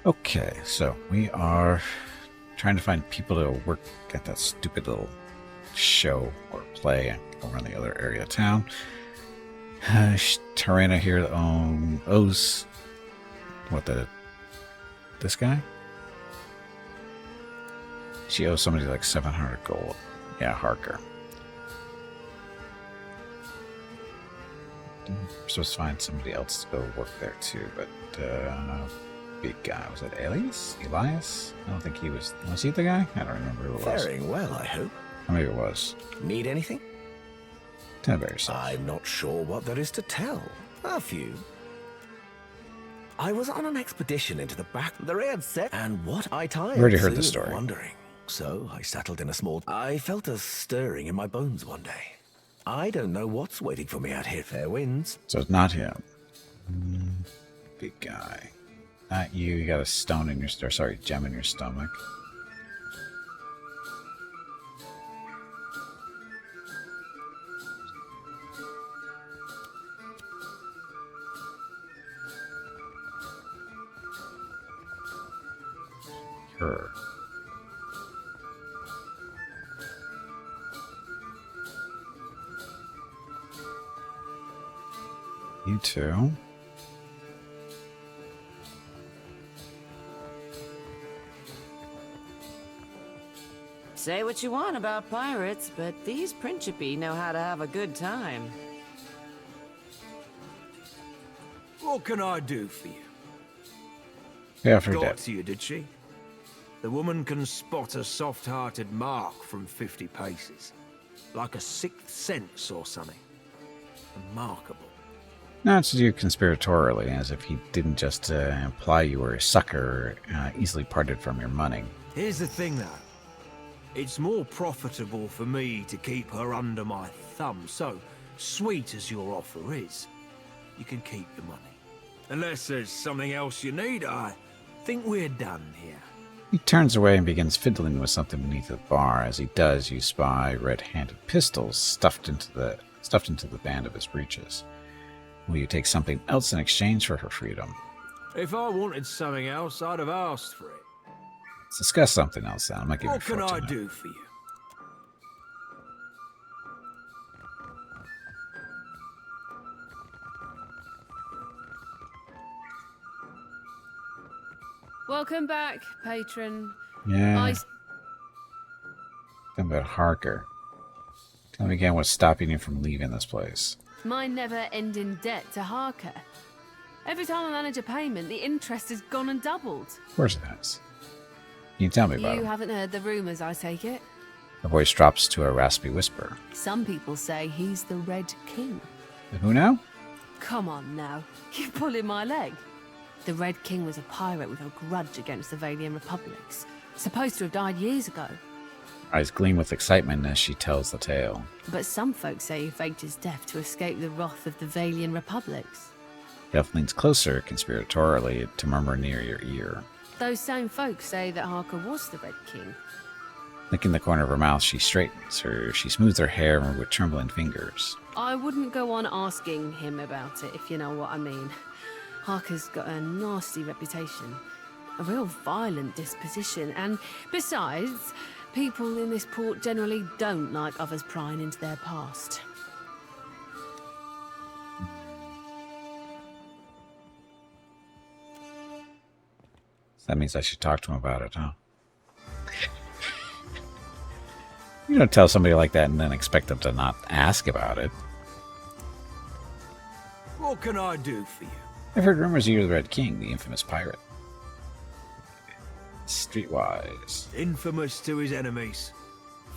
Okay, so we are trying to find people to work at that stupid little show or play over in the other area of town. Tarana here owes this guy? She owes somebody like 700 gold. Yeah, Harker. We're supposed to find somebody else to go work there too, but big guy. Was it Elias? I don't think he was. Was he the guy? I don't remember who it was. Faring well, I hope. Or maybe it was. Need anything? Tell about yourself. I'm not sure what there is to tell. A few. I was on an expedition into the back of the red set, and what I tired. Already heard the story. Wondering. So I settled in a small. I felt a stirring in my bones one day. I don't know what's waiting for me out here. Fair winds. So it's not him. Big guy. Not you. You got a stone in your gem in your stomach. Her. You too. Say what you want about pirates, but these Principi know how to have a good time. What can I do for you? Yeah, for Got dead. to you, did she? The woman can spot a soft-hearted mark from 50 paces. Like a sixth sense or something. Remarkable. Not to do conspiratorially, as if he didn't just imply you were a sucker, easily parted from your money. Here's the thing, though. It's more profitable for me to keep her under my thumb, so sweet as your offer is, you can keep the money. Unless there's something else you need, I think we're done here. He turns away and begins fiddling with something beneath the bar. As he does, you spy red-handed pistols stuffed into the band of his breeches. Will you take something else in exchange for her freedom? If I wanted something else, I'd have asked for it. Let's discuss something else then. I might give What you can I fortune. do for you? Welcome back, patron. Yeah. Think about Harker. Tell me again what's stopping you from leaving this place. My never-ending debt to Harker. Every time I manage a payment, the interest has gone and doubled. Of course it has. Can you tell me about You it? haven't heard the rumours, I take it? Her voice drops to a raspy whisper. Some people say he's the Red King. Who now? Come on now, you're pulling my leg. The Red King was a pirate with a grudge against the Valian Republics. Supposed to have died years ago. Eyes gleam with excitement as she tells the tale. But some folks say he faked his death to escape the wrath of the Valian Republics. Elf leans closer conspiratorially to murmur near your ear. Those same folks say that Harker was the Red King. Licking the corner of her mouth, she straightens her. She smooths her hair with trembling fingers. I wouldn't go on asking him about it, if you know what I mean. Harker's got a nasty reputation, a real violent disposition, and besides, people in this port generally don't like others prying into their past. That means I should talk to him about it, huh? You don't tell somebody like that and then expect them to not ask about it. What can I do for you? I've heard rumors you're the Red King, the infamous pirate. Streetwise. Infamous to his enemies,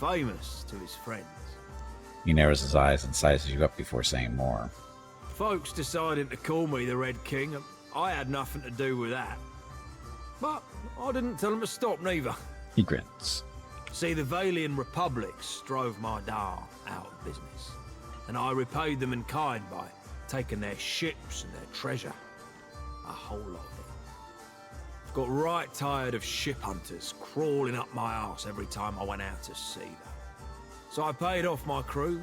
famous to his friends. He narrows his eyes and sizes you up before saying more. Folks decided to call me the Red King, and I had nothing to do with that. But I didn't tell them to stop neither. He grins. See, the Valian Republics drove my Dar out of business, and I repaid them in kind by taking their ships and their treasure. A whole lot of it. Got right tired of ship hunters crawling up my arse every time I went out to sea, though. So I paid off my crew,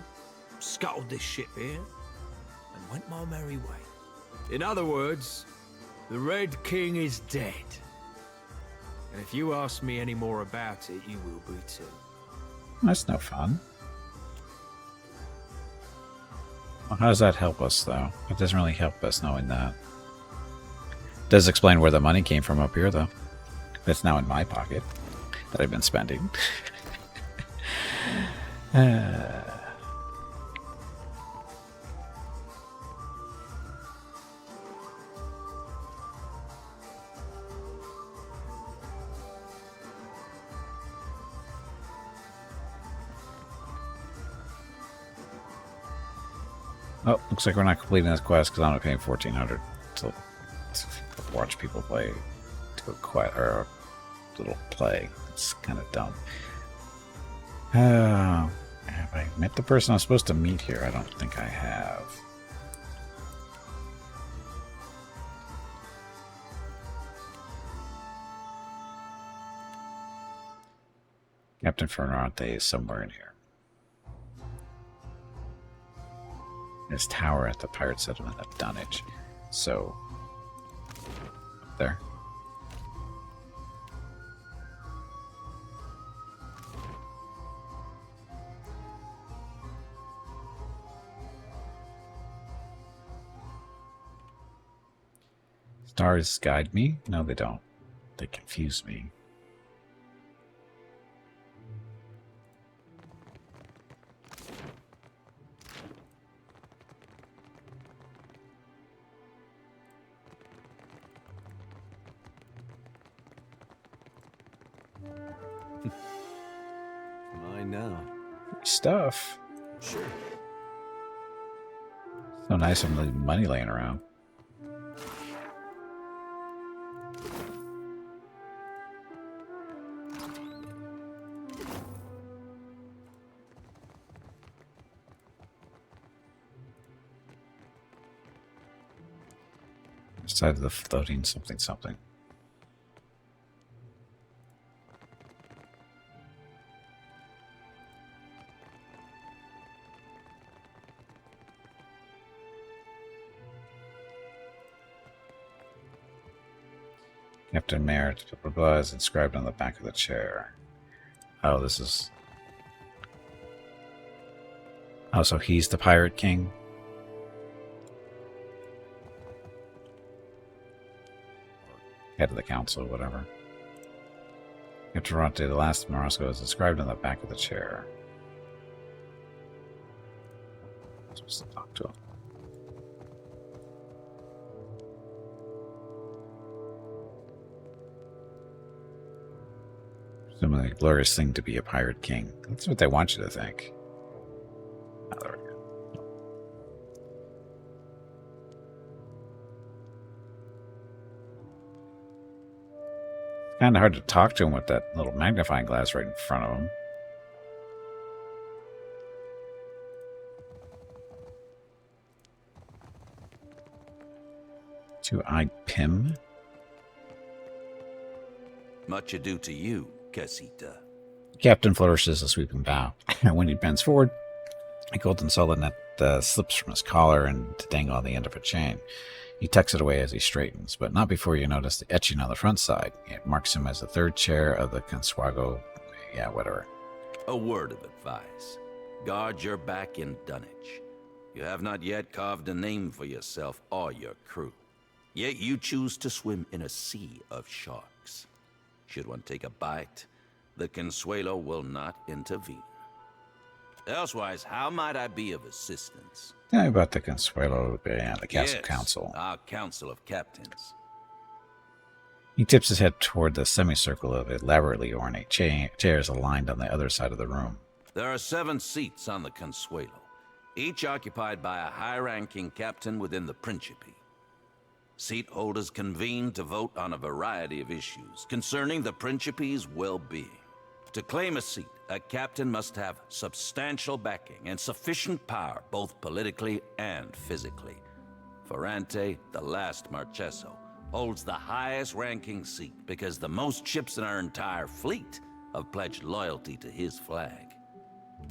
scuttled this ship here, and went my merry way. In other words, the Red King is dead. And if you ask me any more about it, you will be too. That's no fun. Well, how does that help us, though? It doesn't really help us knowing that. It does explain where the money came from up here, though. That's now in my pocket that I've been spending. Oh, looks like we're not completing this quest because I'm not paying 1,400 to watch people play to a quest or a little play. It's kind of dumb. Have I met the person I'm supposed to meet here? I don't think I have. Captain Ferrante is somewhere in here. His tower at the pirate settlement of Dunwich. So, up there. Stars guide me? No, they don't. They confuse me. I know. Stuff. Sure. So nice of the money laying around. Side of the floating something something. Captain Merritt, blah, blah, blah, is inscribed on the back of the chair. Oh, this is... Oh, so he's the Pirate King? Head of the council, whatever. Captain Ferrante, the last Morosco, is inscribed on the back of the chair. I'm supposed to talk to him. Presumably a glorious thing to be a pirate king. That's what they want you to think. Oh, there we go. Kind of hard to talk to him with that little magnifying glass right in front of him. Two-eyed Pym? Much ado to you, Casita. Captain flourishes a sweeping bow. When he bends forward, a golden solid net slips from his collar and to dangle on the end of a chain. He tucks it away as he straightens, but not before you notice the etching on the front side. It marks him as the third chair of the Consuago. Yeah, whatever. A word of advice. Guard your back in Dunwich. You have not yet carved a name for yourself or your crew. Yet you choose to swim in a sea of sharks. Should one take a bite, the Consuelo will not intervene. Elsewise, how might I be of assistance? Tell me about the Consuelo and the Castle Yes, Council. Our Council of Captains. He tips his head toward the semicircle of elaborately ornate chairs aligned on the other side of the room. There are 7 seats on the Consuelo, each occupied by a high-ranking captain within the Principe. Seat holders convene to vote on a variety of issues concerning the Principe's well-being. To claim a seat, a captain must have substantial backing and sufficient power, both politically and physically. Ferrante, the last Marcheso, holds the highest ranking seat because the most ships in our entire fleet have pledged loyalty to his flag.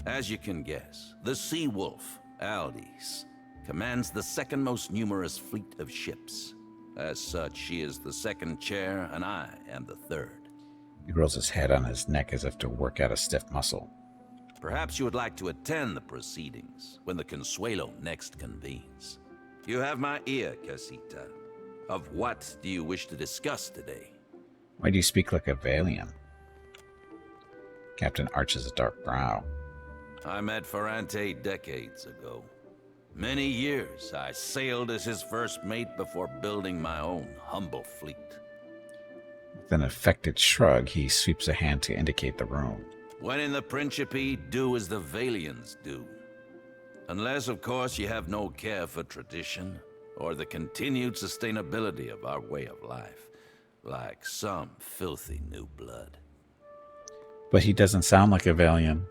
As you can guess, the Sea Wolf, Aldis, commands the second most numerous fleet of ships. As such, she is the second chair and I am the third. He rolls his head on his neck as if to work out a stiff muscle. Perhaps you would like to attend the proceedings when the Consuelo next convenes. You have my ear, Casita. Of what do you wish to discuss today? Why do you speak like a Valian? Captain arches a dark brow. I met Ferrante decades ago. Many years I sailed as his first mate before building my own humble fleet. With an affected shrug, he sweeps a hand to indicate the room. When in the Principe, do as the Valians do. Unless, of course, you have no care for tradition or the continued sustainability of our way of life, like some filthy new blood. But he doesn't sound like a Valian.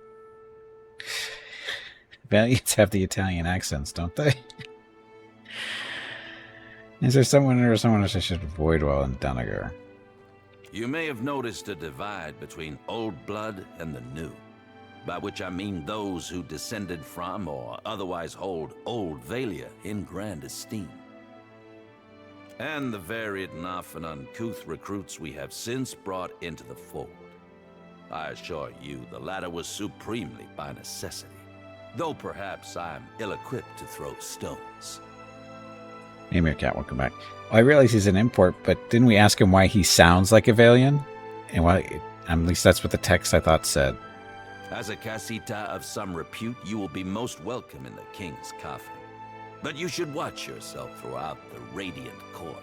Valiants have the Italian accents, don't they? Is there someone else I should avoid while in Duniger? You may have noticed a divide between old blood and the new, by which I mean those who descended from or otherwise hold old Valia in grand esteem, and the varied and often uncouth recruits we have since brought into the fold. I assure you the latter was supremely by necessity, though perhaps I'm ill-equipped to throw stones. Emir Cat, welcome back. Well, I realize he's an import, but didn't we ask him why he sounds like a Valian? And why? At least that's what the text I thought said. As a casita of some repute, you will be most welcome in the king's coffin. But you should watch yourself throughout the radiant court.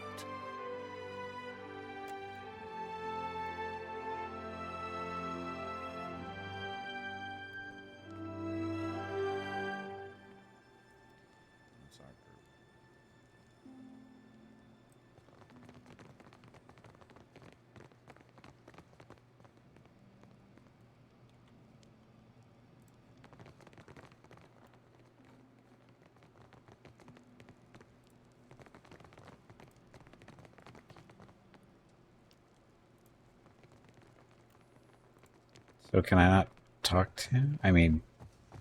So can I not talk to him? I mean,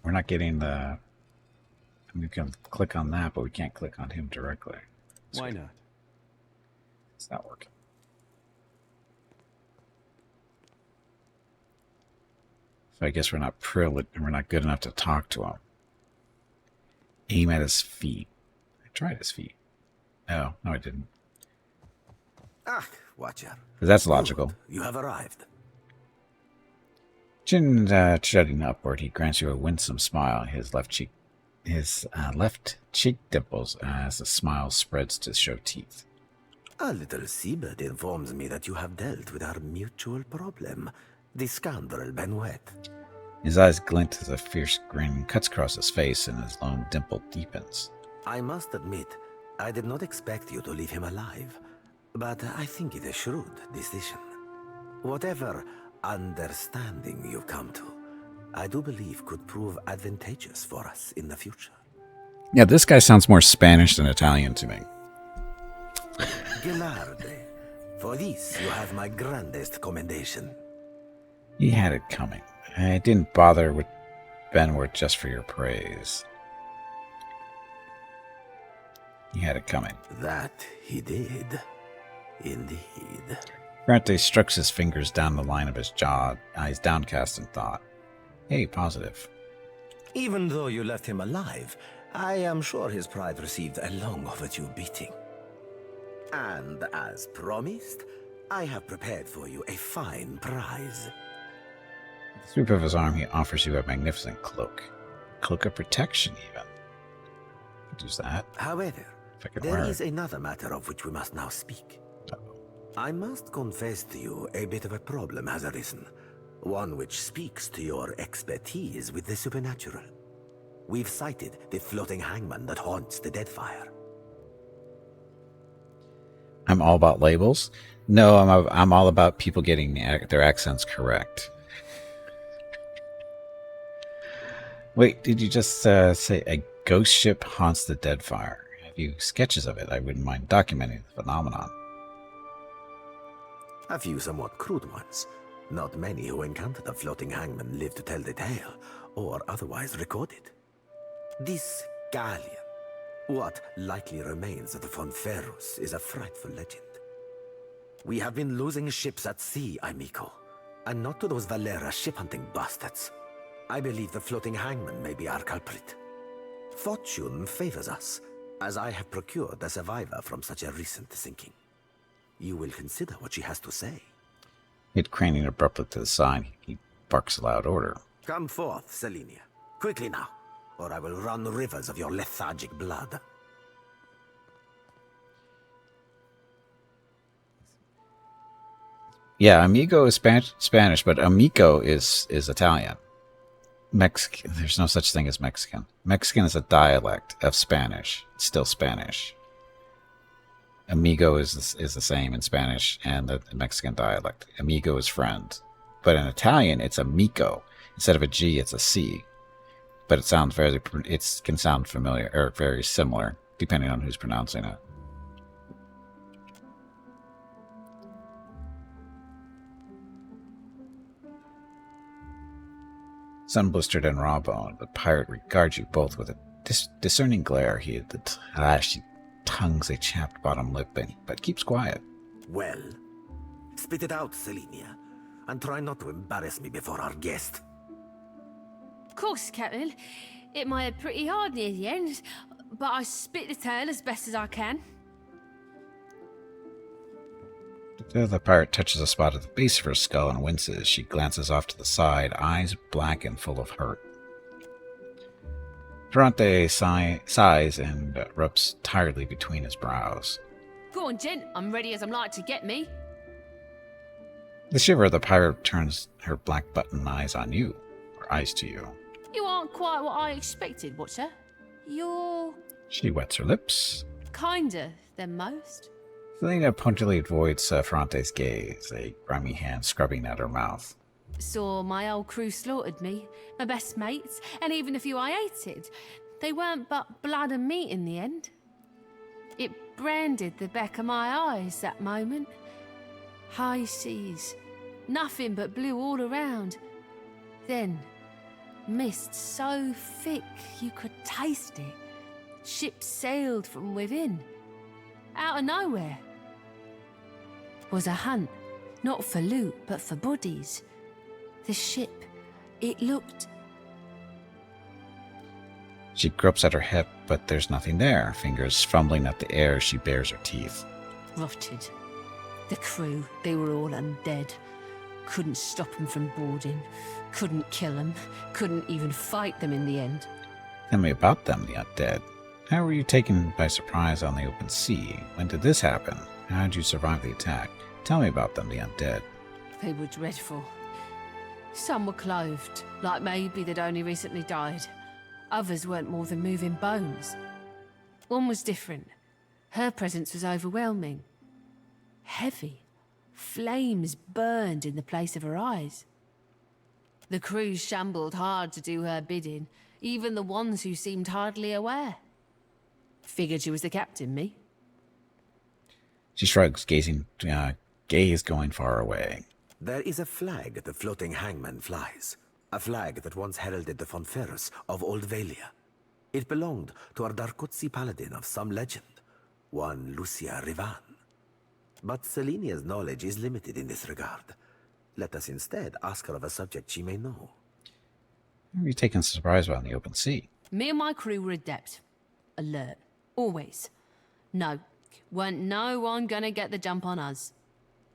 we're not getting the... We can click on that, but we can't click on him directly. Why not? It's not working. So I guess we're not privileged and we're not good enough to talk to him. Aim at his feet. I tried his feet. No, I didn't. Ah, Watcher. Because that's logical. Good. You have arrived. Chin jutting upward, he grants you a winsome smile. His left cheek dimples as the smile spreads to show teeth. A little seabird informs me that you have dealt with our mutual problem, the scoundrel Benuet. His eyes glint as a fierce grin cuts across his face and his lone dimple deepens. I must admit, I did not expect you to leave him alive, but I think it a shrewd decision. Whatever understanding you've come to, I do believe could prove advantageous for us in the future. Yeah, this guy sounds more Spanish than Italian to me. Gelarde, for this you have my grandest commendation. He had it coming. I didn't bother with Benworth just for your praise. He had it coming. That he did, indeed. Ferrante strokes his fingers down the line of his jaw, eyes downcast in thought. Hey, positive. Even though you left him alive, I am sure his pride received a long overdue beating. And as promised, I have prepared for you a fine prize. With the sweep of his arm, he offers you a magnificent cloak. Cloak of protection, even. Could use that. However, If I could there wear is it. another matter of which we must now speak. Uh-oh. I must confess to you a bit of a problem has arisen. One which speaks to your expertise with the supernatural. We've sighted the floating hangman that haunts the Deadfire. I'm all about labels. No, I'm all about people getting their accents correct. Wait, did you just say a ghost ship haunts the Deadfire? Have you sketches of it? I wouldn't mind documenting the phenomenon. A few somewhat crude ones. Not many who encountered the floating hangman live to tell the tale, or otherwise record it. This galleon, what likely remains of the Von Ferrus, is a frightful legend. We have been losing ships at sea, amico, And not to those Valera ship-hunting bastards. I believe the floating hangman may be our culprit. Fortune favors us, as I have procured a survivor from such a recent sinking. You will consider what she has to say. He'd craning abruptly to the side. He barks a loud order. Come forth, Selenia. Quickly now, or I will run rivers of your lethargic blood. Yeah, amigo is Spanish, but amico is Italian. Mexican. There's no such thing as Mexican. Mexican is a dialect of Spanish. It's still Spanish. Amigo is the same in Spanish and the Mexican dialect. Amigo is friend. But in Italian, it's amico. Instead of a G, it's a C. But it can sound familiar, or very similar, depending on who's pronouncing it. Sun-blistered and raw-boned, the pirate regards you both with a discerning glare. The ashy tongues a chapped bottom lip, but keeps quiet. Well, spit it out, Selenia, and try not to embarrass me before our guest. Of course, Captain. It might have pretty hard near the end, but I spit the tale as best as I can. The pirate touches a spot at the base of her skull and winces. She glances off to the side, eyes black and full of hurt. Ferrante sighs and rubs tiredly between his brows. Go on, gent. I'm ready as I'm like to get me. The shiver of the pirate turns her black button eyes on you, or eyes to you. You aren't quite what I expected, Watcher. You're She wets her lips. kinder than most. Selena punctually avoids Ferrante's gaze, a grimy hand scrubbing at her mouth. Saw my old crew slaughtered me, my best mates, and even the few I hated. They weren't but blood and meat in the end. It branded the back of my eyes, that moment. High seas, nothing but blue all around. Then, mist so thick you could taste it. Ships sailed from within. Out of nowhere. Was a hunt, not for loot, but for bodies. The ship, it looked... She gropes at her hip, but there's nothing there. Fingers fumbling at the air, she bares her teeth. rotted. The crew, they were all undead. Couldn't stop them from boarding. Couldn't kill them. Couldn't even fight them in the end. Tell me about them, the undead. How were you taken by surprise on the open sea? When did this happen? How did you survive the attack? Tell me about them, the undead. They were dreadful. Some were clothed, like maybe they'd only recently died. Others weren't more than moving bones. One was different. Her presence was overwhelming. Heavy. Flames burned in the place of her eyes. The crew shambled hard to do her bidding, even the ones who seemed hardly aware. Figured she was the captain, me. She shrugs, gaze going far away. There is a flag the floating hangman flies. A flag that once heralded the Fonferus of Old Valia. It belonged to a Darkotsi paladin of some legend, one Lucia Rivan. But Selenia's knowledge is limited in this regard. Let us instead ask her of a subject she may know. How were you taken surprise by on the open sea? Me and my crew were adept. Alert. Always. No. Weren't no one gonna get the jump on us.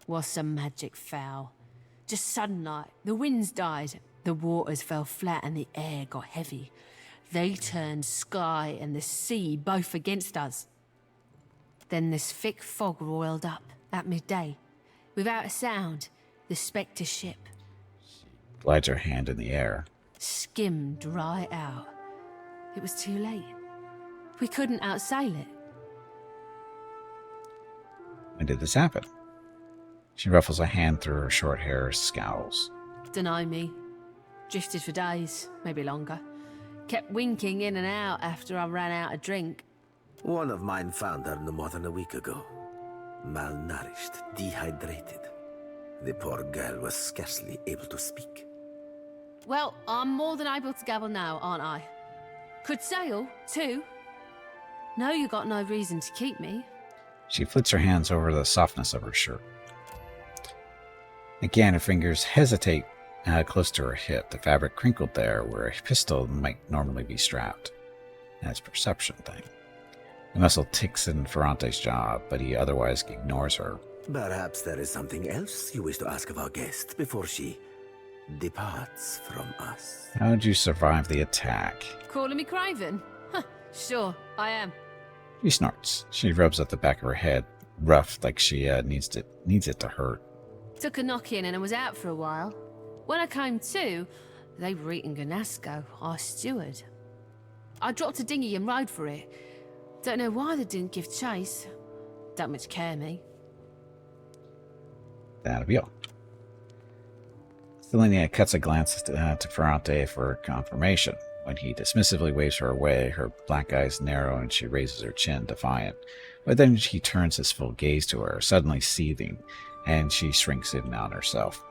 Was some magic foul. Just sudden like, the winds died, the waters fell flat and the air got heavy. They turned sky and the sea both against us. Then this thick fog roiled up at midday. Without a sound, the Spectre ship Glides her hand in the air. skimmed right out. It was too late. We couldn't outsail it. When did this happen? She ruffles a hand through her short hair, scowls. Dunno me. Drifted for days, maybe longer. Kept winking in and out after I ran out of drink. One of mine found her no more than a week ago. Malnourished, dehydrated. The poor girl was scarcely able to speak. Well, I'm more than able to gabble now, aren't I? Could sail, too. No, you got no reason to keep me. She flits her hands over the softness of her shirt. Again, her fingers hesitate close to her hip, the fabric crinkled there where a pistol might normally be strapped. That's a perception thing. The muscle ticks in Ferrante's jaw, but he otherwise ignores her. Perhaps there is something else you wish to ask of our guest before she departs from us. How'd you survive the attack? Calling me Craven? Huh, sure, I am. She snorts. She rubs at the back of her head, rough like she needs it to hurt. Took a knock-in and I was out for a while. When I came to, they were eating Ganasco, our steward. I dropped a dinghy and rode for it. Don't know why they didn't give chase. Don't much care me. That'll be all. Selenia cuts a glance to Ferrante for confirmation. When he dismissively waves her away, her black eyes narrow and she raises her chin, defiant. But then he turns his full gaze to her, suddenly seething, and she shrinks in on herself.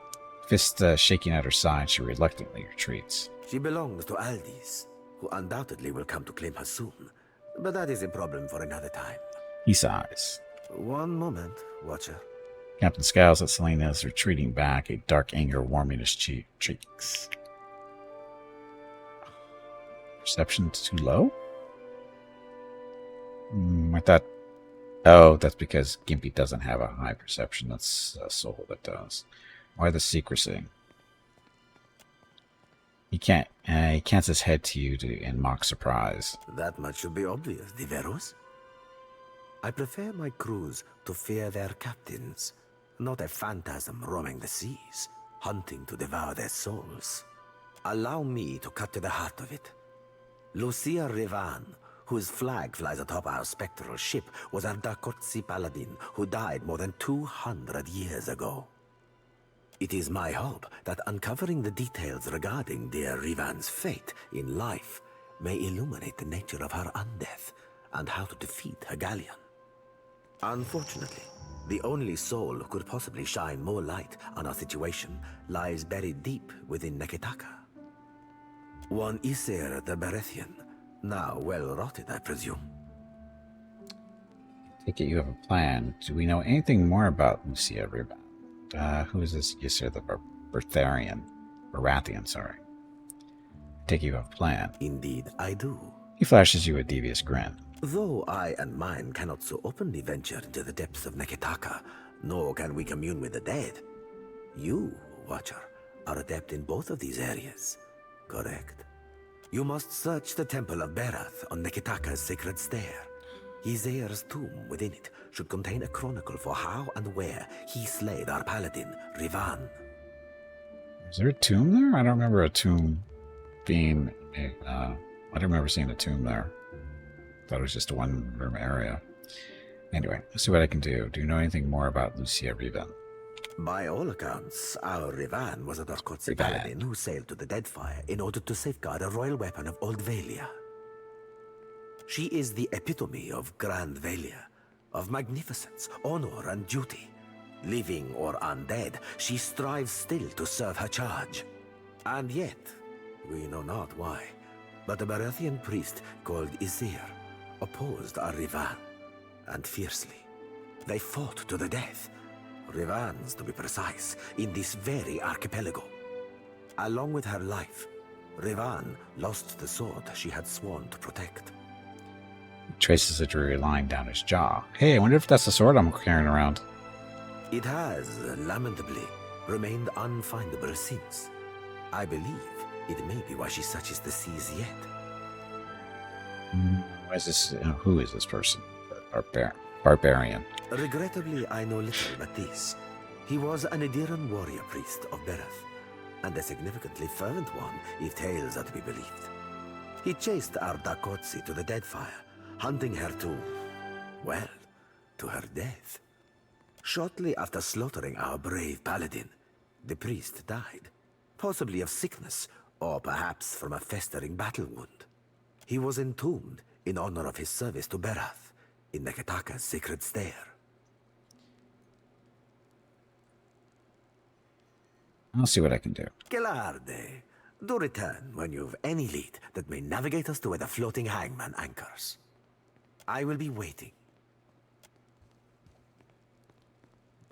Fist shaking at her side, she reluctantly retreats. She belongs to Aldis, who undoubtedly will come to claim her soon. But that is a problem for another time. He sighs. One moment, Watcher. Captain scowls at Selena as retreating back, a dark anger warming his cheeks. Perception too low? I thought... Oh, that's because Gimpy doesn't have a high perception. That's Soul that does. Why the secrecy? He cants his head to you in mock surprise. That much should be obvious, Diveros. I prefer my crews to fear their captains, not a phantasm roaming the seas, hunting to devour their souls. Allow me to cut to the heart of it. Lucia Revan, whose flag flies atop our spectral ship, was our Dakotsi paladin who died more than 200 years ago. It is my hope that uncovering the details regarding dear Revan's fate in life may illuminate the nature of her undeath and how to defeat her galleon. Unfortunately, the only soul who could possibly shine more light on our situation lies buried deep within Neketaka. One Isir the Berethian, now well rotted, I presume. Take it you have a plan. Do we know anything more about Lucia Revan? Who is this Isir the Baratheon, sorry. Take you have a plan. Indeed, I do. He flashes you a devious grin. Though I and mine cannot so openly venture into the depths of Neketaka, nor can we commune with the dead, you, Watcher, are adept in both of these areas, correct? You must search the Temple of Berath on Neketaka's sacred stair. Isir's tomb within it should contain a chronicle for how and where he slayed our paladin, Revan. Is there a tomb there? I don't remember a tomb being... I don't remember seeing a tomb there. Thought it was just a one-room area. Anyway, let's see what I can do. Do you know anything more about Lucia Revan? By all accounts, our Revan was a Darkotsi paladin who sailed to the Deadfire in order to safeguard a royal weapon of Old Valia. She is the epitome of Grand Valia, of magnificence, honor, and duty. Living or undead, she strives still to serve her charge. And yet, we know not why, but a Baratheon priest called Isir opposed our Revan, and fiercely. They fought to the death. Revan's, to be precise, in this very archipelago. Along with her life, Revan lost the sword she had sworn to protect. He traces a dreary line down his jaw. Hey, I wonder if that's the sword I'm carrying around. It has, lamentably, remained unfindable since. I believe it may be why she searches the seas yet. Who is this person? Barbarian. Regrettably, I know little but this. He was an Ediran warrior priest of Berath, and a significantly fervent one, if tales are to be believed. He chased our Dakotsi to the Deadfire, hunting her to, well, to her death. Shortly after slaughtering our brave paladin, the priest died, possibly of sickness, or perhaps from a festering battle wound. He was entombed in honor of his service to Berath in Neketaka's sacred stair. I'll see what I can do. Gelarde, do return when you've any lead that may navigate us to where the floating hangman anchors. I will be waiting.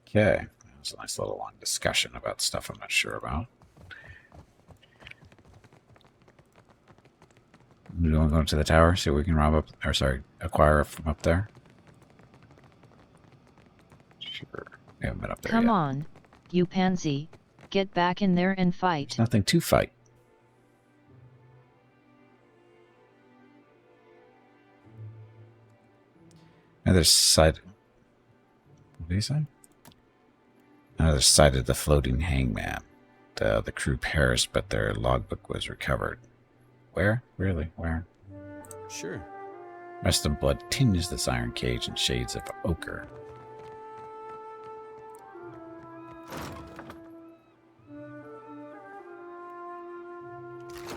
Okay, It's a nice little long discussion about stuff I'm not sure about. You want to go into the tower, see what we can acquire from up there? Sure. We haven't been up there Come yet. on, you pansy. Get back in there and fight. There's nothing to fight. Another side. What did he say? Another sighted the floating hangman. The crew perished, but their logbook was recovered. Where? Really? Where? Sure. Rest of blood tinged this iron cage in shades of ochre.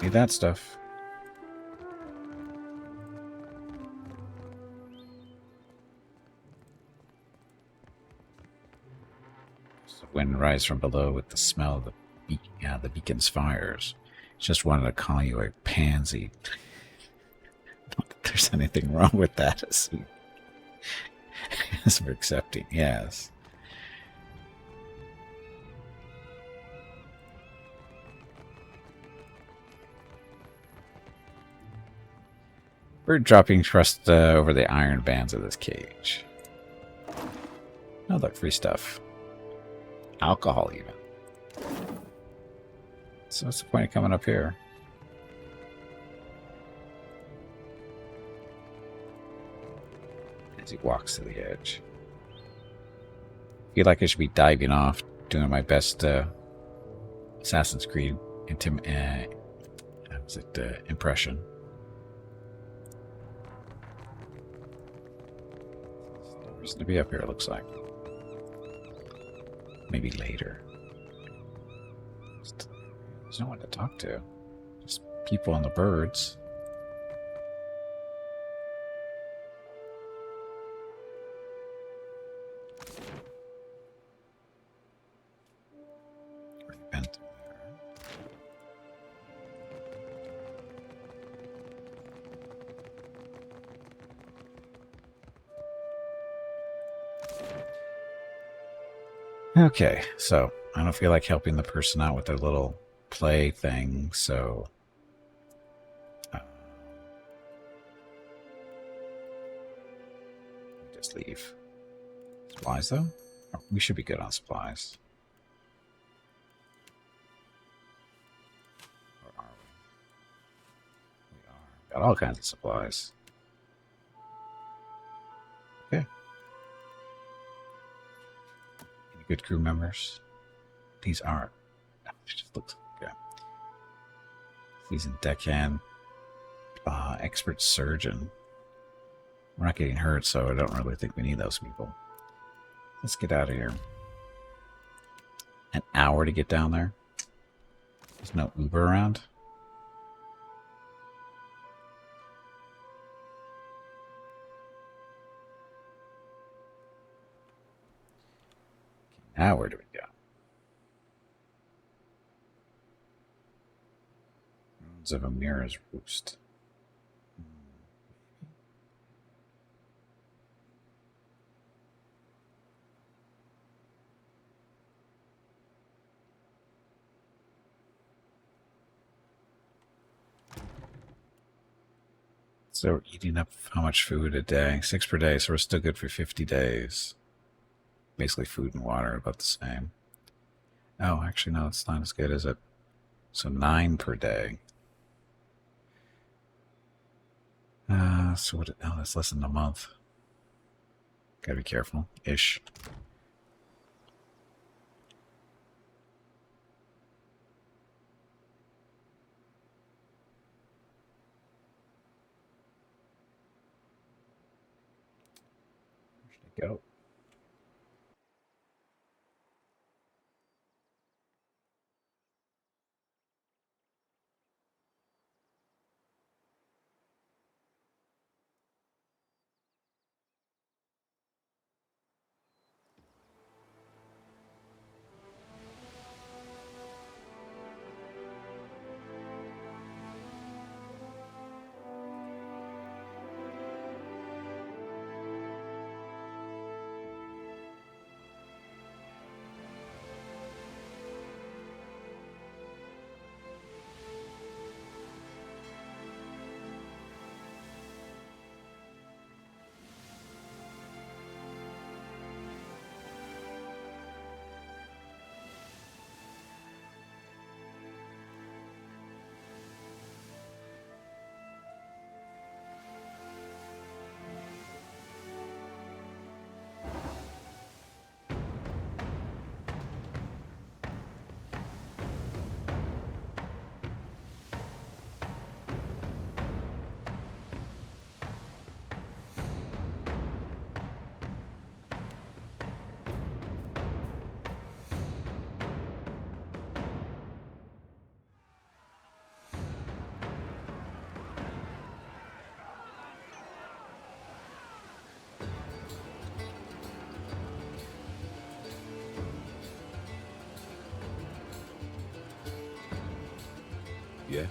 Need that stuff. The wind rise from below with the smell of the beacon's fires. Just wanted to call you a pansy. Not that there's anything wrong with that, as we're accepting. Yes. Bird dropping crust over the iron bands of this cage. Oh, look, free stuff. Alcohol, even. So what's the point of coming up here? As he walks to the edge. I feel like I should be diving off, doing my best Assassin's Creed impression. There's to be up here, it looks like. Maybe later. There's no one to talk to. Just people and the birds. Repent. Okay, so I don't feel like helping the person out with their little play thing, so just leave. Supplies, though? Oh, we should be good on supplies. Or are we? We are. Got all kinds of supplies. Okay. Any good crew members? These aren't. It just looks good. Seasoned deckhand. Expert surgeon. We're not getting hurt, so I don't really think we need those people. Let's get out of here. An hour to get down there? There's no Uber around? Okay, now where do we go? Ruins of Amira's Roost. So we're eating up how much food a day? 6 per day, so we're still good for 50 days. Basically food and water are about the same. Oh, actually, no, it's not as good, is it? So 9 per day. So what? Oh, that's less than a month. Gotta be careful. Ish. Where should I go? Yeah?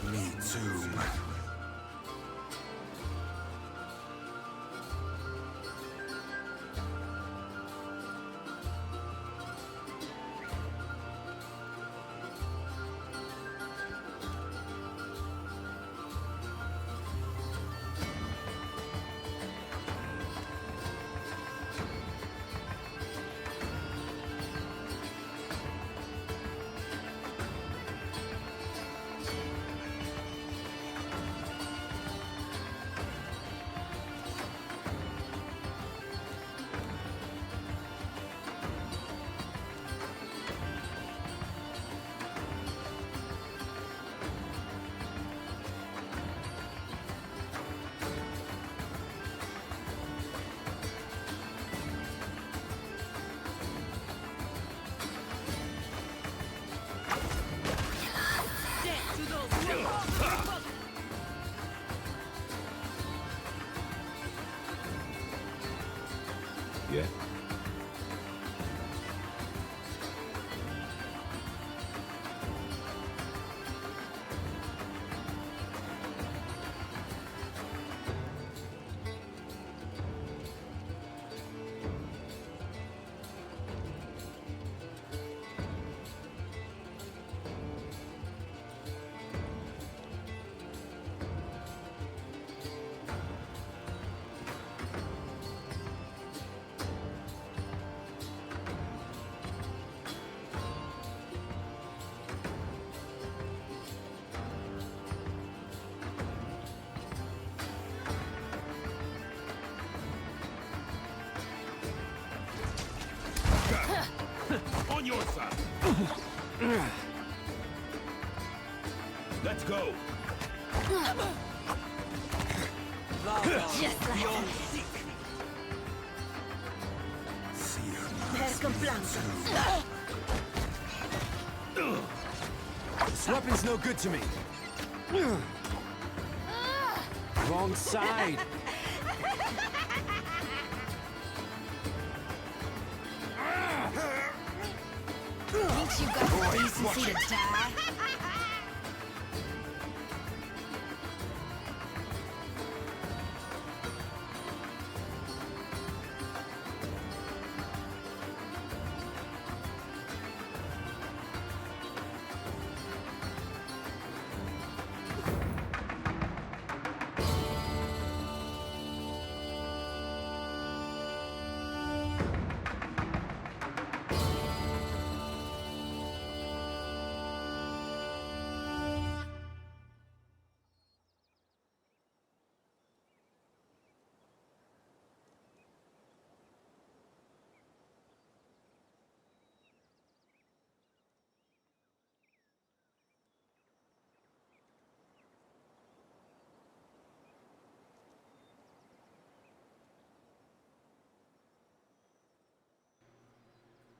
Me too. Yeah? On your side. Let's go. Just like that. This weapon's no good to me. Wrong side. Think you got the decency to die?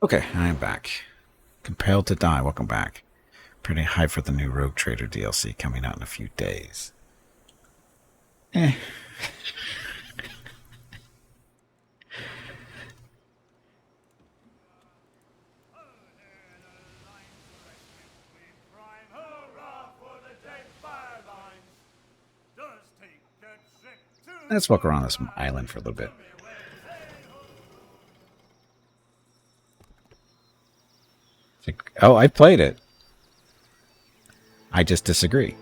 Okay, I'm back. Compelled to Die. Welcome back. Pretty hype for the new Rogue Trader DLC coming out in a few days. Let's walk around this island for a little bit. Oh, I played it. I just disagree.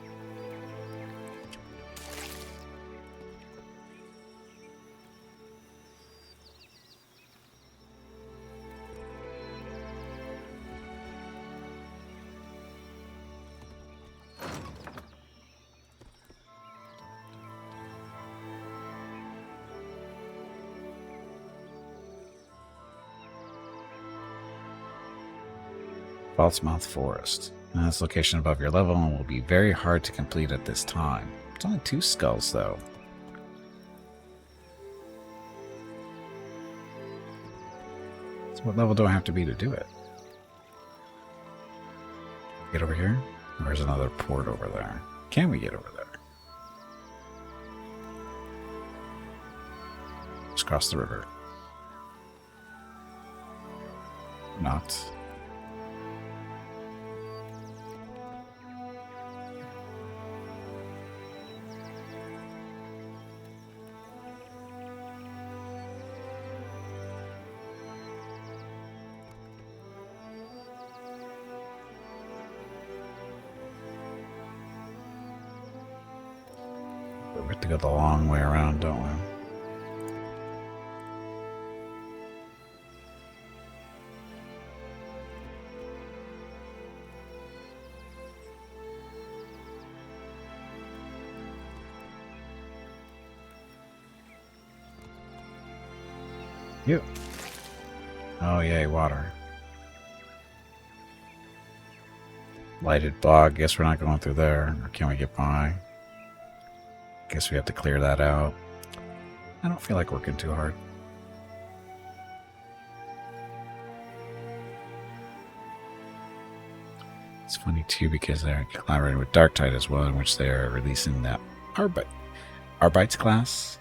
Falsemouth Forest. This location above your level and will be very hard to complete at this time. It's only 2 skulls, though. So what level do I have to be to do it? Get over here? Or there's another port over there. Can we get over there? Just cross the river. Not. We have to go the long way around, don't we? You. Oh, yay, water. Lighted bog. Guess we're not going through there. Or can we get by? Guess we have to clear that out. I don't feel like working too hard. It's funny too because they're collaborating with Darktide as well, in which they're releasing that Arbites class.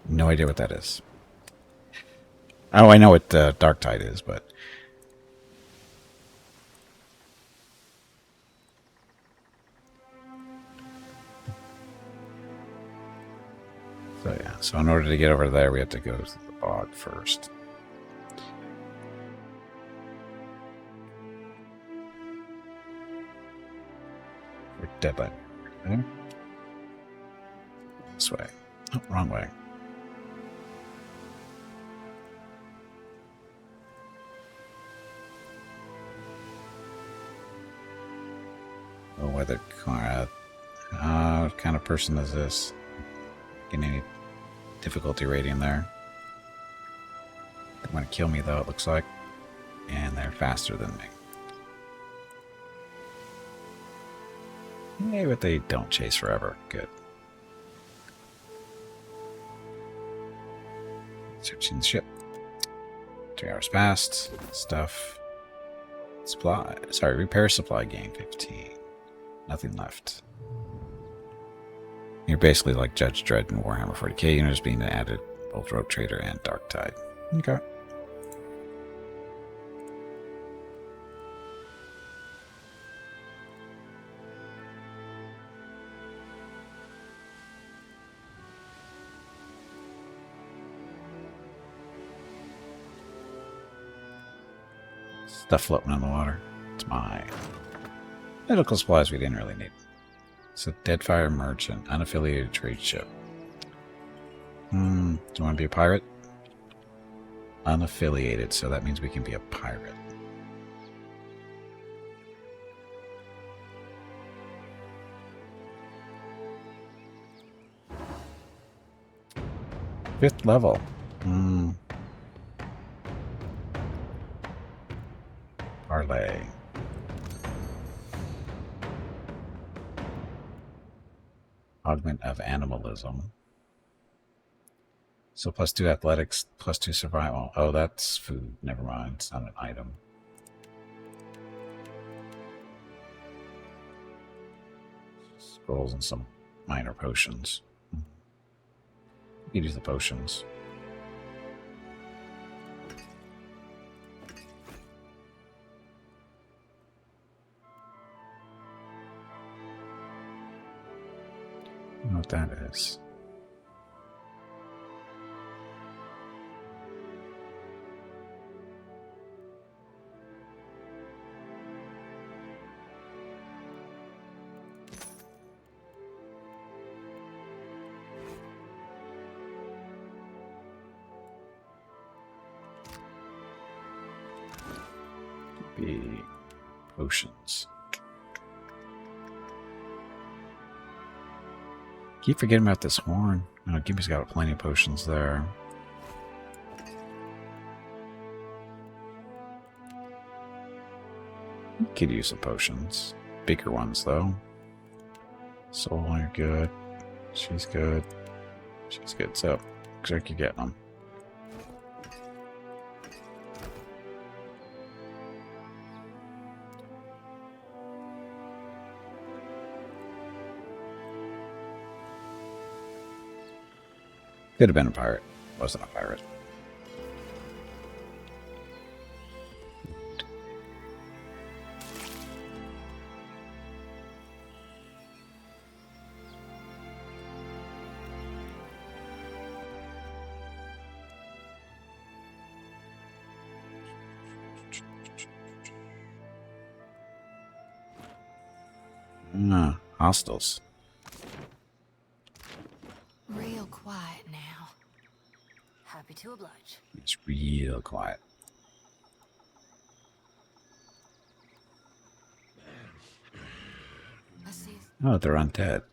No idea what that is. Oh, I know what Darktide is, but so yeah. So in order to get over there, we have to go to the bog first. We're deadline. Okay. This way. Oh, wrong way. Oh, what kind of person is this? Getting any difficulty rating there? They want to kill me though, it looks like. And they're faster than me. Yeah, but they don't chase forever. Good. Searching the ship. 3 hours passed. Stuff. Supply. Sorry, repair supply gain 15. Nothing left. You're basically like Judge Dredd in Warhammer 40k units being added, both Rogue Trader and Darktide. Okay. Stuff floating on the water. It's mine. Medical supplies we didn't really need. It's a Deadfire Merchant, unaffiliated trade ship. Do you want to be a pirate? Unaffiliated, so that means we can be a pirate. Fifth level. Parlay. Augment of animalism. So +2 athletics, +2 survival. Oh, that's food. Never mind. It's not an item. Scrolls and some minor potions. You use the potions. I don't know what that is. Be potions. Keep forgetting about this horn. Oh, Gimpy's got plenty of potions there. Could use some potions. Bigger ones, though. Soul, you're good. She's good. She's good, so looks like you're getting them. Could have been a pirate. Wasn't a pirate. Hostels. Real quiet now. Happy to oblige. It's real quiet. I see. Oh, they're undead.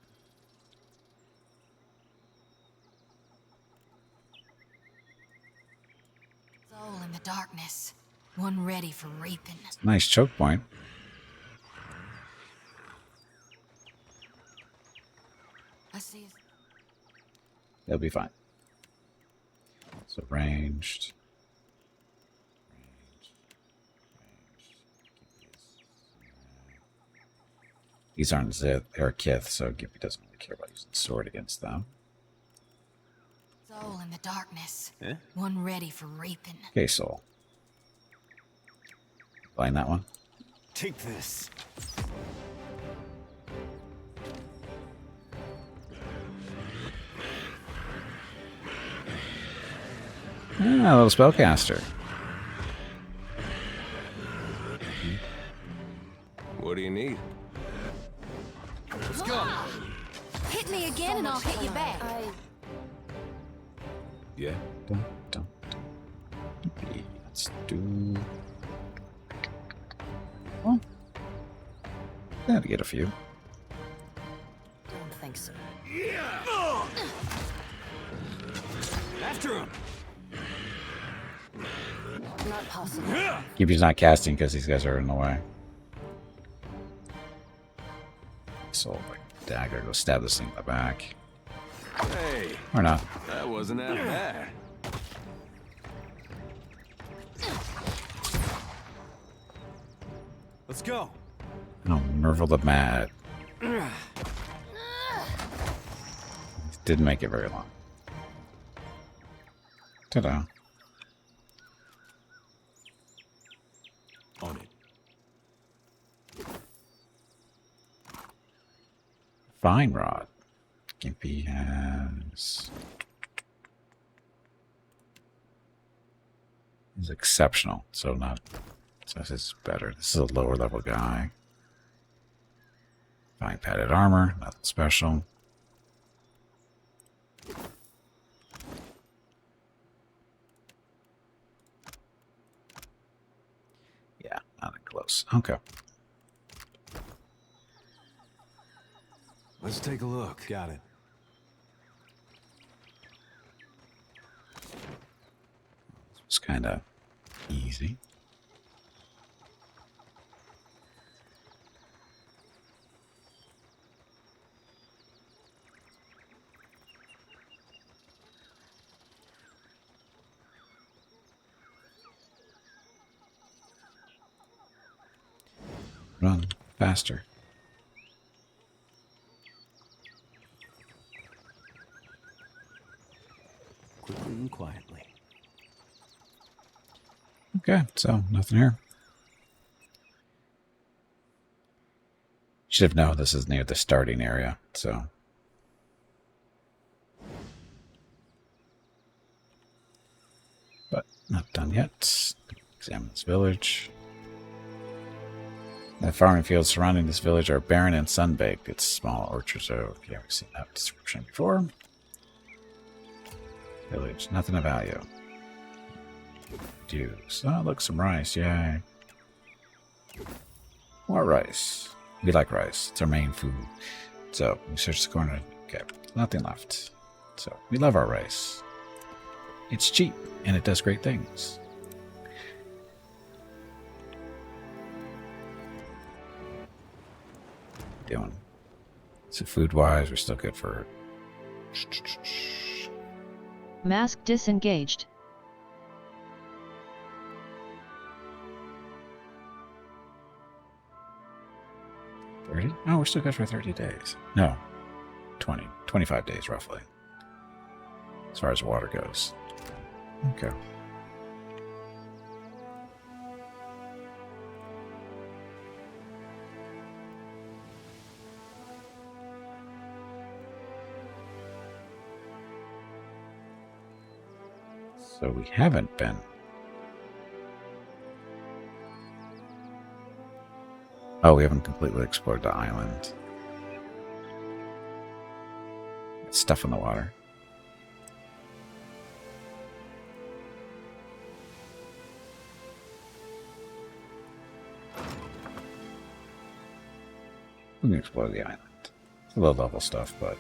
Soul in the darkness. One ready for reaping. Nice choke point. I see. They'll be fine. So ranged. These aren't Zith, they're Kith, so Gimpy doesn't really care about using sword against them. Soul in the darkness. One ready for reaping. Okay, Soul. Find that one. Take this. Ah, a little spellcaster. What do you need? Let's go. Hit me again and I'll hit you back. Yeah. Dun, dun, dun. Let's do. Well, gotta get a few. Don't think so. After him. Not possible. Gimpy's not casting because these guys are in the way. So, like, dagger, go stab this thing in the back. Hey, Or not. that wasn't that bad. Let's go. Oh, Mervil the Mad. Didn't make it very long. Ta-da. On it. Fine Rod. Gimpy has... He's exceptional, so not... So this is better. This is a lower level guy. Fine padded armor, nothing special. Yeah, nothing close. Okay. Let's take a look. Got it. It's kind of easy. Run faster. Quickly and quietly. Okay, so nothing here. Should have known this is near the starting area, so. But not done yet. Examine this village. The farming fields surrounding this village are barren and sun-baked. Its small orchards are... Okay, we've seen that description before. Village, nothing of value. Dues. Oh, look, some rice, yay. More rice. We like rice. It's our main food. So, we search the corner. Okay, nothing left. So, we love our rice. It's cheap, and it does great things. Doing. So, food-wise, we're still good for... Mask disengaged. Oh, we're still good for 30 days. No, 25 days roughly. As far as water goes. Okay. So we haven't been. Oh, we haven't completely explored the island. It's stuff in the water. We can explore the island. It's low level stuff, but...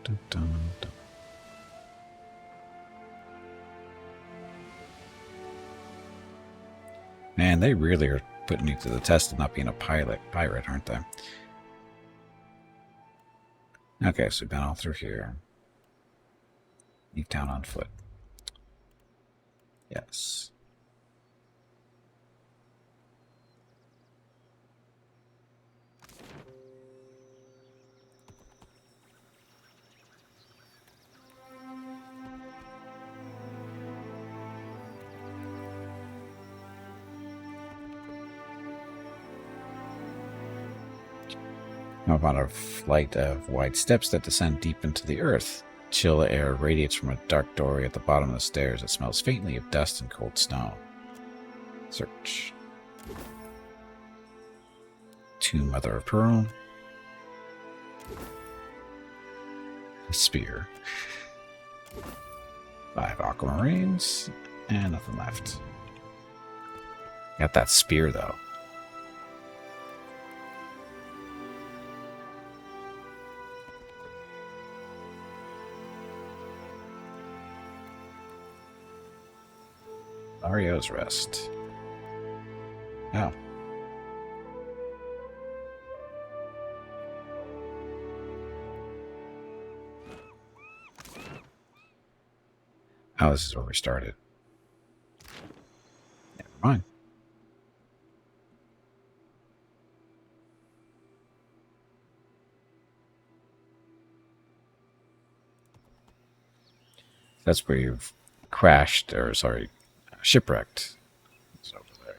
Dun, dun, dun. Man, they really are putting you to the test of not being a pirate, aren't they? Okay, so we've been all through here. Leave town on foot. Yes. How about a flight of wide steps that descend deep into the earth? Chill air radiates from a dark doorway at the bottom of the stairs. It smells faintly of dust and cold snow. Search. Tomb Mother of Pearl. A spear. 5 aquamarines. And nothing left. Got that spear, though. Mario's Rest. Oh. Oh, this is where we started. Never mind. That's where you've crashed, or sorry, shipwrecked. It's over there.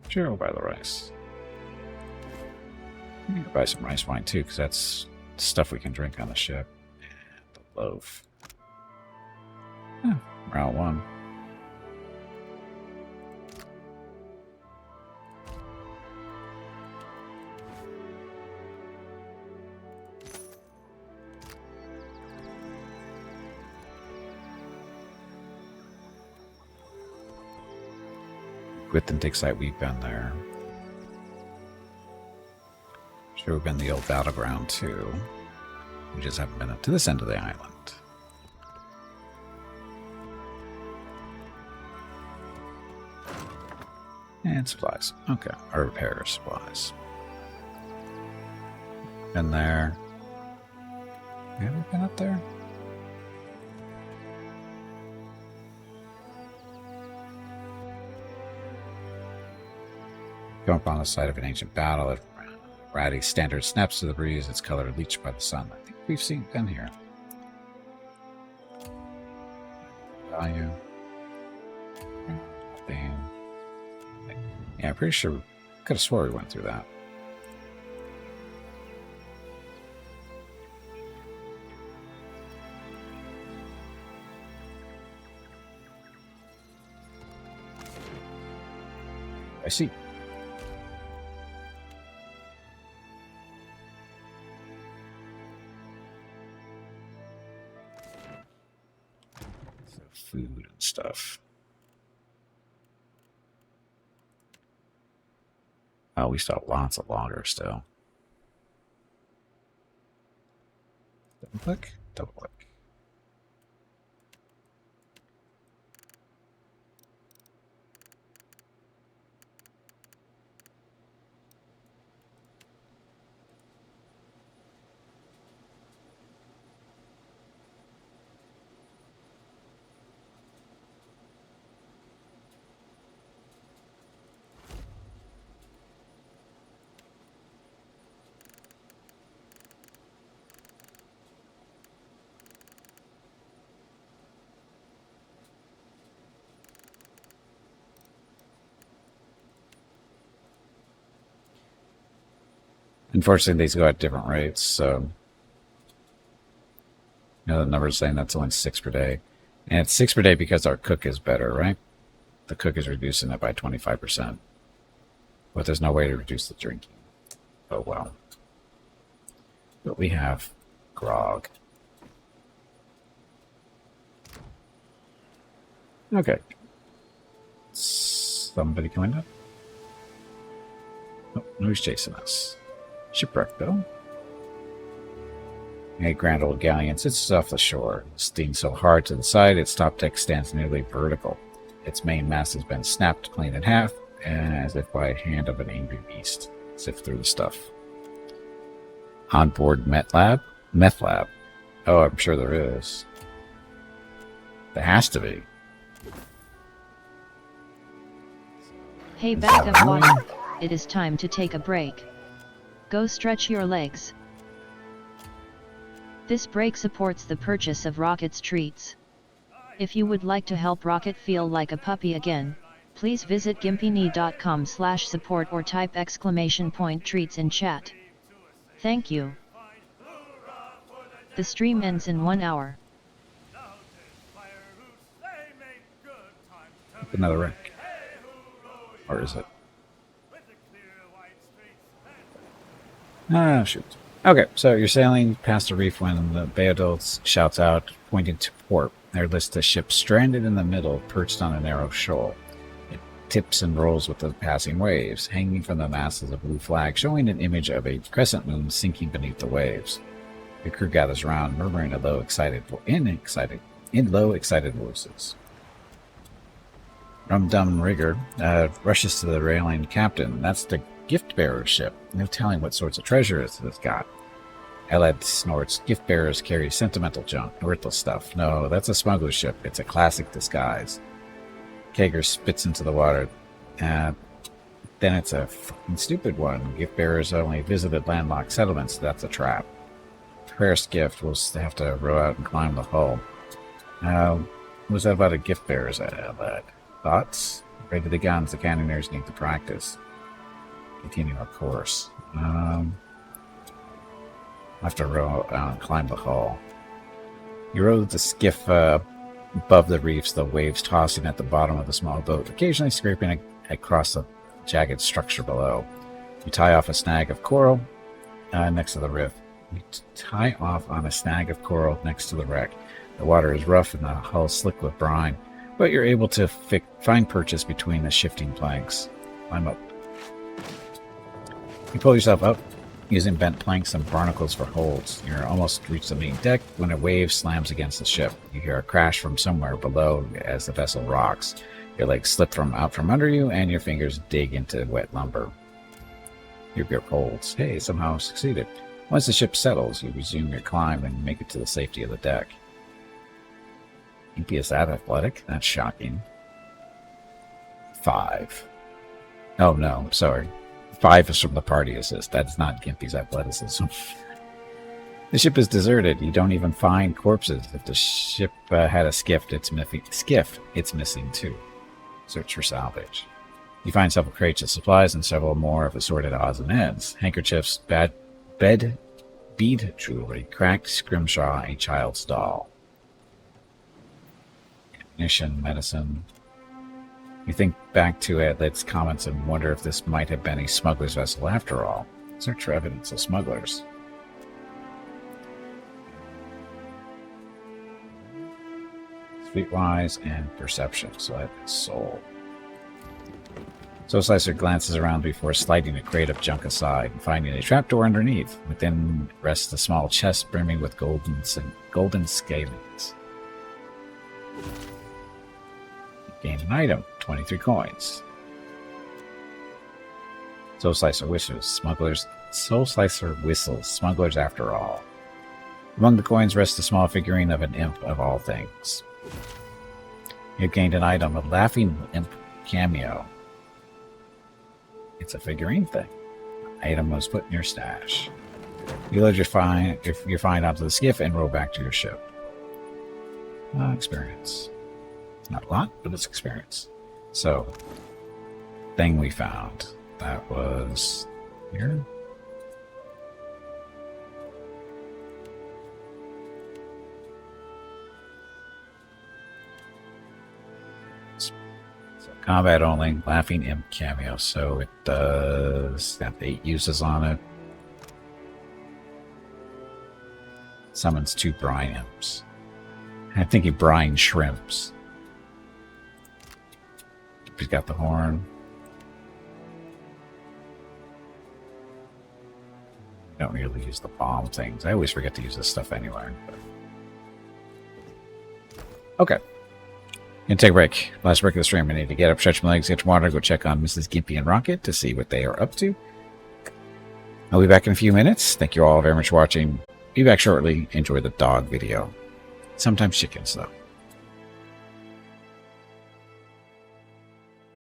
Sure, I'll buy the rice. I'm gonna buy some rice wine too, because that's stuff we can drink on the ship. And the loaf. Yeah, round 1. With and dig site, we've been there. Sure, we've been the old battleground too. We just haven't been up to this end of the island. And supplies. Okay. Or repair supplies. Been there. Have we been up there? Come upon the site of an ancient battle. If ratty standard snaps to the breeze, its color bleached by the sun. I think we've been here. Value. Nothing. Yeah, I'm pretty sure. Could have swore we went through that. I see. So food and stuff. Oh, we still have lots of longer still. Double click, double click. Unfortunately, these go at different rates, so the number's saying that's only 6 per day. And it's 6 per day because our cook is better, right? The cook is reducing it by 25%. But there's no way to reduce the drinking. Oh well. But we have grog. Okay. Somebody coming up? Oh, who's chasing us? Shipwreck, though. A grand old galleon sits off the shore, steamed so hard to the side its top deck stands nearly vertical. Its main mast has been snapped clean in half, as if by a hand of an angry beast. Sift through the stuff. On board meth lab? Oh, I'm sure there is. There has to be. Hey, back of water. It is time to take a break. Go stretch your legs. This break supports the purchase of Rocket's treats. If you would like to help Rocket feel like a puppy again, please visit gimpyknee.com/support or type !treats in chat. Thank you. The stream ends in 1 hour. Another wreck. Or is it? Ah, shoot. Okay, so you're sailing past a reef when the Bay Adults shouts out, pointing to port. There lists a ship stranded in the middle, perched on a narrow shoal. It tips and rolls with the passing waves. Hanging from the mast is a blue flag, showing an image of a crescent moon sinking beneath the waves. The crew gathers around, murmuring in low, excited voices. Rum-Dum Rigger rushes to the railing captain. That's the gift-bearer ship. No telling what sorts of treasure it's got. Eled snorts. Gift-bearers carry sentimental junk, worthless stuff. No, that's a smuggler ship. It's a classic disguise. Kager spits into the water. Then it's a fucking stupid one. Gift-bearers only visited landlocked settlements. That's a trap. Rarest gift. We'll have to row out and climb the hull. What's that about a gift-bearers, Eled? Thoughts? Ready the guns. The cannoneers need to practice. Continue our course. I'll have to row out and climb the hull. You row the skiff above the reefs, the waves tossing at the bottom of the small boat, occasionally scraping across the jagged structure below. You tie off a snag of coral next to the riff. You tie off on a snag of coral next to the wreck. The water is rough and the hull slick with brine, but you're able to find purchase between the shifting planks. Climb up. You pull yourself up. using bent planks and barnacles for holds. You're almost reached the main deck when a wave slams against the ship. You hear a crash from somewhere below as the vessel rocks. Your legs slip out from under you, and your fingers dig into wet lumber. Your grip holds. Hey, somehow succeeded. Once the ship settles, you resume your climb and make it to the safety of the deck. Gimpy is that athletic? That's shocking. 5. Oh no, sorry. 5 is from the party assist. That's not Gimpy's athleticism. The ship is deserted. You don't even find corpses. If the ship had a skiff, it's missing too. Search for salvage. You find several crates of supplies and several more of assorted odds and ends. Handkerchiefs, bead jewelry, cracked scrimshaw, a child's doll. Ammunition, medicine. You think back to Edlit's comments and wonder if this might have been a smuggler's vessel after all. Search for evidence of smugglers. Streetwise and perception, so that is soul. Soul Slicer glances around before sliding a crate of junk aside and finding a trapdoor underneath. Within rests a small chest brimming with golden scalings. Gain an item, 23 coins. Soul Slicer whistles, smugglers after all. Among the coins rests a small figurine of an imp of all things. You've gained an item, a laughing imp cameo. It's a figurine thing. Item was put in your stash. You load your find onto the skiff and row back to your ship. Experience. Not a lot, but it's experience. So, thing we found. That was here. Combat only, Laughing Imp cameo, so it does have 8 uses on it. Summons 2 brine imps. I think he brine shrimps. He's got the horn. I don't really use the bomb things. I always forget to use this stuff anyway. But... okay. Gonna take a break. Last break of the stream. I need to get up, stretch my legs, get some water, go check on Mrs. Gimpy and Rocket to see what they are up to. I'll be back in a few minutes. Thank you all very much for watching. Be back shortly. Enjoy the dog video. Sometimes chickens, though.